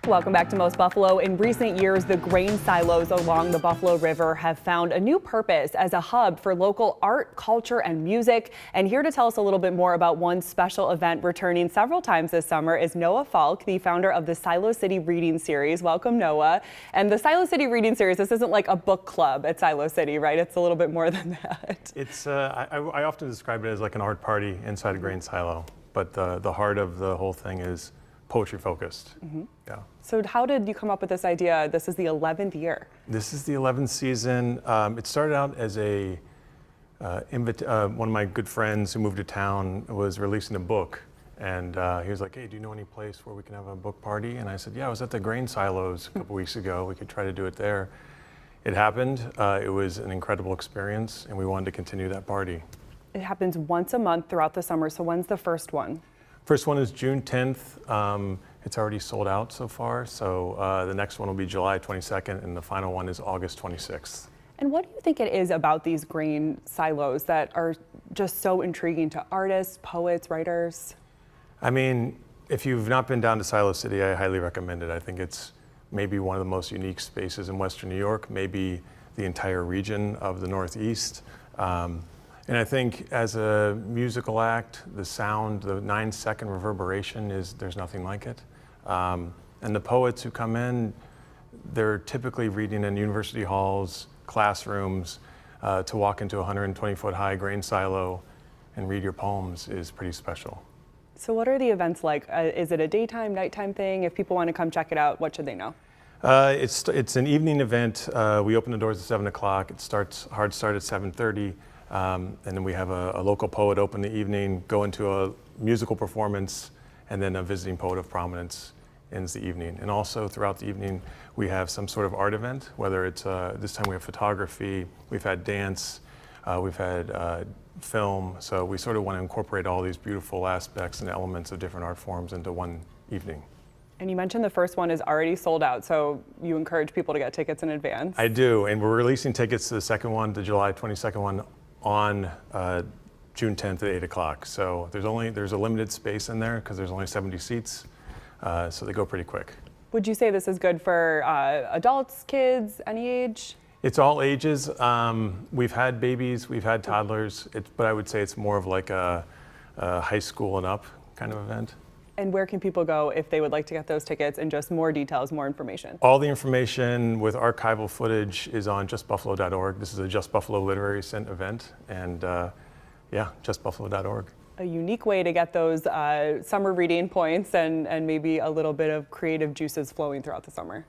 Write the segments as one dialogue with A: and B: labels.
A: Welcome back to Most Buffalo. In recent years, the grain silos along the Buffalo River have found a new purpose as a hub for local art, culture, and music. And here to tell us a little bit more about one special event returning several times this summer is Noah Falk, the founder of the Silo City Reading Series. Welcome, Noah. And the Silo City Reading Series, this isn't like a book club at Silo City, right? It's a little bit more than that.
B: It's I often describe it as like an art party inside a grain silo, but the heart of the whole thing is poetry focused. Yeah.
A: So how did you come up with this idea? This is the 11th year.
B: This is the 11th season. It started out as one of my good friends who moved to town was releasing a book, and he was like, "Hey, do you know any place where we can have a book party?" And I said, "Yeah, I was at the grain silos a couple weeks ago. We could try to do it there." It happened. It was an incredible experience, and we wanted to continue that party.
A: It happens once a month throughout the summer. So when's the first one?
B: First one is June 10th. It's already sold out so far, so the next one will be July 22nd, and the final one is August 26th.
A: And what do you think it is about these grain silos that are just so intriguing to artists, poets, writers?
B: I mean, if you've not been down to Silo City, I highly recommend it. I think it's maybe one of the most unique spaces in Western New York, maybe the entire region of the Northeast. And I think as a musical act, the sound, the 9-second reverberation there's nothing like it. And the poets who come in, they're typically reading in university halls, classrooms. To walk into a 120-foot high grain silo and read your poems is pretty special.
A: So what are the events like? Is it a daytime, nighttime thing? If people want to come check it out, what should they know?
B: It's an evening event. We open the doors at 7 o'clock. It starts hard start at 7:30. And then we have a local poet open the evening, go into a musical performance, and then a visiting poet of prominence ends the evening. And also throughout the evening, we have some sort of art event, whether it's, this time we have photography, we've had dance, we've had film. So we sort of want to incorporate all these beautiful aspects and elements of different art forms into one evening.
A: And you mentioned the first one is already sold out, so you encourage people to get tickets in advance.
B: I do, and we're releasing tickets to the second one, the July 22nd one, on June 10th at 8 o'clock. So there's a limited space in there because there's only 70 seats, so they go pretty quick.
A: Would you say this is good for adults, kids, any age?
B: It's all ages. We've had babies, we've had toddlers, but I would say it's more of like a high school and up kind of event.
A: And where can people go if they would like to get those tickets and just more details, more information?
B: All the information with archival footage is on justbuffalo.org. This is a Just Buffalo Literary Cent event, and yeah, justbuffalo.org.
A: A unique way to get those summer reading points and maybe a little bit of creative juices flowing throughout the summer.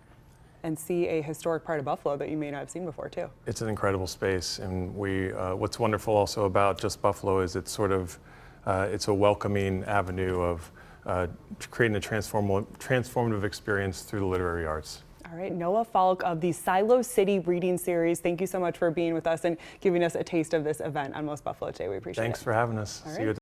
A: And see a historic part of Buffalo that you may not have seen before too.
B: It's an incredible space, and what's wonderful also about Just Buffalo is it's sort of, it's a welcoming avenue of creating a transformative experience through the literary arts.
A: All right, Noah Falk of the Silo City Reading Series, thank you so much for being with us and giving us a taste of this event on Most Buffalo today. We appreciate it.
B: Thanks for having us.
A: All
B: See
A: right.
B: you